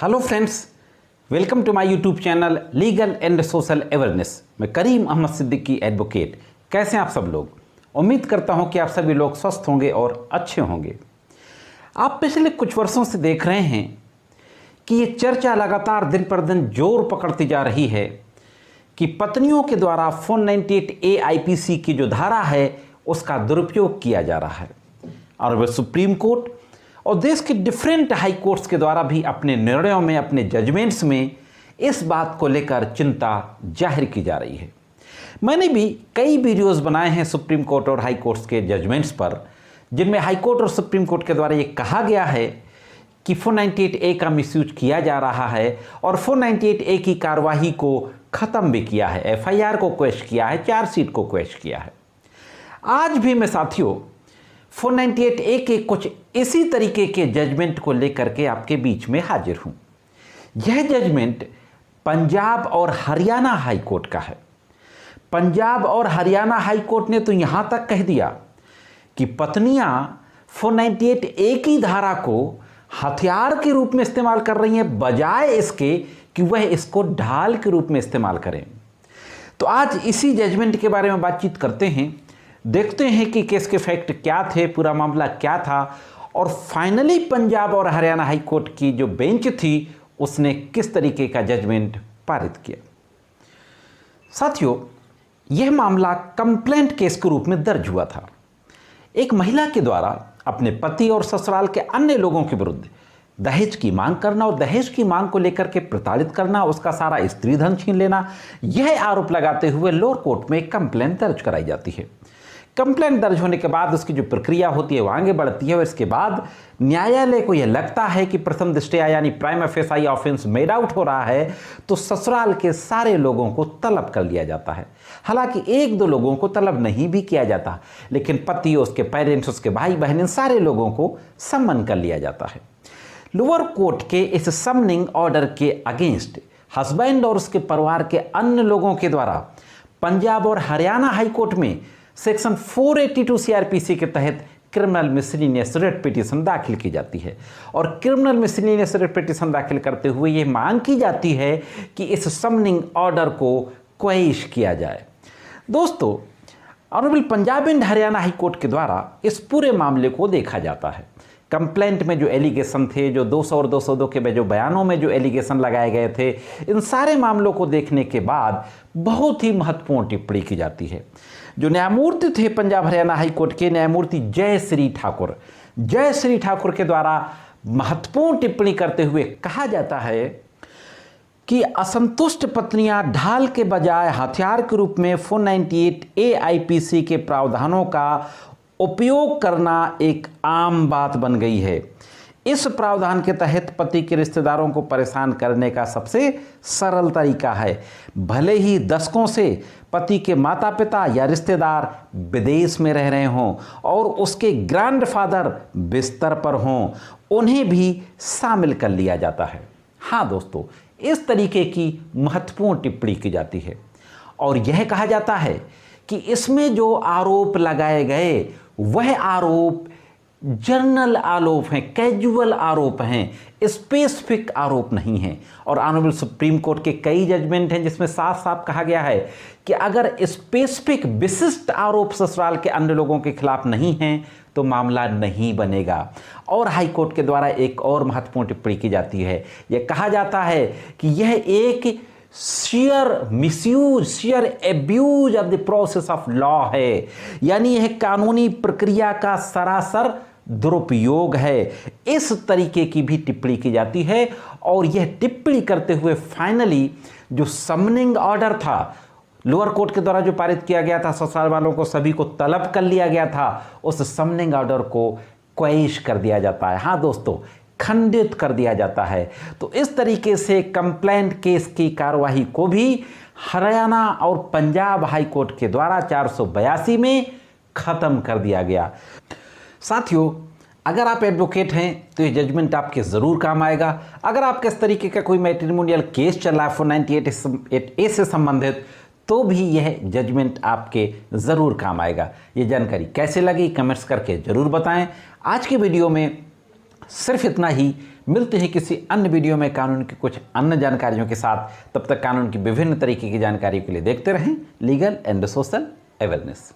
Hello friends, welcome to my YouTube channel legal and social awareness. मैं Karim Ahmad Siddiqui advocate. कैसे हैं आप सब लोग? उम्मीद करता हूं कि आप सभी लोग स्वस्थ होंगे और अच्छे होंगे। आप पिछले कुछ वर्षों से देख रहे हैं कि ये चर्चा लगातार दिन पर दिन जोर पकड़ती जा रही है कि पत्नियों के द्वारा 498A IPC की जो धारा है उसका दुरुपयोग किया जा रहा है। और वह सुप्रीम कोर्ट और देश के डिफरेंट हाई कोर्ट्स के द्वारा भी अपने निर्णयों में, अपने जजमेंट्स में इस बात को लेकर चिंता जाहिर की जा रही है। मैंने भी कई वीडियोस बनाए हैं सुप्रीम कोर्ट और हाई कोर्ट्स के जजमेंट्स पर, जिनमें हाई कोर्ट और सुप्रीम कोर्ट के द्वारा ये कहा गया है कि 498A का मिसयूज किया जा रहा है और 498A की कार्यवाही को ख़त्म भी किया है, FIR को क्वेश किया है, चार्जशीट को क्वेश किया है। आज भी मैं साथियों 498A के कुछ इसी तरीके के जजमेंट को लेकर के आपके बीच में हाजिर हूं। यह जजमेंट पंजाब और हरियाणा हाई कोर्ट का है। पंजाब और हरियाणा हाई कोर्ट ने तो यहां तक कह दिया कि पत्नियां 498A की धारा को हथियार के रूप में इस्तेमाल कर रही हैं, बजाय इसके कि वह इसको ढाल के रूप में इस्तेमाल करें। तो आज इसी जजमेंट के बारे में बातचीत करते हैं, देखते हैं कि केस के फैक्ट क्या थे, पूरा मामला क्या था और फाइनली पंजाब और हरियाणा हाई कोर्ट की जो बेंच थी उसने किस तरीके का जजमेंट पारित किया। साथियों, यह मामला कंप्लेंट केस के रूप में दर्ज हुआ था। एक महिला के द्वारा अपने पति और ससुराल के अन्य लोगों के विरुद्ध दहेज की मांग करना और दहेज की मांग को लेकर के प्रताड़ित करना, उसका सारा स्त्री धन छीन लेना, यह आरोप लगाते हुए लोअर कोर्ट में कंप्लेंट दर्ज कराई जाती है। कंप्लेंट दर्ज होने के बाद उसकी जो प्रक्रिया होती है वो आगे बढ़ती है और इसके बाद न्यायालय को यह लगता है कि प्रथम दृष्टया यानी prima facie offence made out हो रहा है, तो ससुराल के सारे लोगों को तलब कर लिया जाता है। हालांकि एक दो लोगों को तलब नहीं भी किया जाता, लेकिन पति, उसके पेरेंट्स, उसके भाई बहन, इन सारे लोगों को सम्मन कर लिया जाता है। लोअर कोर्ट के इस समनिंग ऑर्डर के अगेंस्ट हस्बैंड और उसके परिवार के अन्य लोगों के द्वारा पंजाब और हरियाणा हाई कोर्ट में सेक्शन 482 CRPC के तहत क्रिमिनल मिसलिनियस रिट पिटीशन दाखिल की जाती है और क्रिमिनल मिसलिनियस रिट पिटीशन दाखिल करते हुए ये मांग की जाती है कि इस समनिंग ऑर्डर को क्वेश किया जाए। दोस्तों, honourable Punjab and Haryana high court के द्वारा इस पूरे मामले को देखा जाता है। कंप्लेंट में जो एलिगेशन थे, जो 200 और 202 के जो बयानों में जो एलिगेशन लगाए गए थे, इन सारे मामलों को देखने के बाद बहुत ही महत्वपूर्ण टिप्पणी की जाती है। जो न्यायमूर्ति थे पंजाब हरियाणा हाई कोर्ट के, न्यायमूर्ति जय श्री ठाकुर के द्वारा महत्वपूर्ण टिप्पणी करते हुए कहा जाता है कि असंतुष्ट पत्नियां ढाल के बजाय हथियार के रूप में 498A IPC के प्रावधानों का उपयोग करना एक आम बात बन गई है। इस प्रावधान के तहत पति के रिश्तेदारों को परेशान करने का सबसे सरल तरीका है, भले ही दशकों से पति के माता पिता या रिश्तेदार विदेश में रह रहे हों और उसके ग्रैंडफादर बिस्तर पर हों, उन्हें भी शामिल कर लिया जाता है। हाँ दोस्तों, इस तरीके की महत्वपूर्ण टिप्पणी की जाती है और यह कहा जाता है कि इसमें जो आरोप लगाए गए वह आरोप जनरल आरोप हैं, कैजुअल आरोप हैं, स्पेसिफिक आरोप नहीं हैं। और ऑनरेबल सुप्रीम कोर्ट के कई जजमेंट हैं जिसमें साफ साफ कहा गया है कि अगर स्पेसिफिक विशिष्ट आरोप ससुराल के अन्य लोगों के खिलाफ नहीं हैं तो मामला नहीं बनेगा। और हाई कोर्ट के द्वारा एक और महत्वपूर्ण टिप्पणी की जाती है, यह कहा जाता है कि यह एक share misuse, share abuse of the process of law है, यानी यह कानूनी प्रक्रिया का सरासर दुरुपयोग है। इस तरीके की भी टिप्पणी की जाती है और यह टिप्पणी करते हुए फाइनली जो समनिंग ऑर्डर था लोअर कोर्ट के द्वारा जो पारित किया गया था, ससुराल वालों को सभी को तलब कर लिया गया था, उस समनिंग ऑर्डर को क्वेश कर दिया जाता है। हाँ दोस्तों, खंडित कर दिया जाता है। तो इस तरीके से कंप्लेंट केस की कार्यवाही को भी हरियाणा और पंजाब हाई कोर्ट के द्वारा 482 में खत्म कर दिया गया। साथियों, अगर आप एडवोकेट हैं तो ये जजमेंट आपके ज़रूर काम आएगा। अगर आपके इस तरीके का कोई मैट्रिमोनियल केस चल रहा है 498A से संबंधित, तो भी यह जजमेंट आपके ज़रूर काम आएगा। ये जानकारी कैसे लगी कमेंट्स करके ज़रूर बताएं। आज की वीडियो में सिर्फ इतना ही। मिलते हैं किसी अन्य वीडियो में कानून की कुछ अन्य जानकारियों के साथ। तब तक कानून की विभिन्न तरीके की जानकारी के लिए देखते रहें लीगल एंड सोशल अवेयरनेस।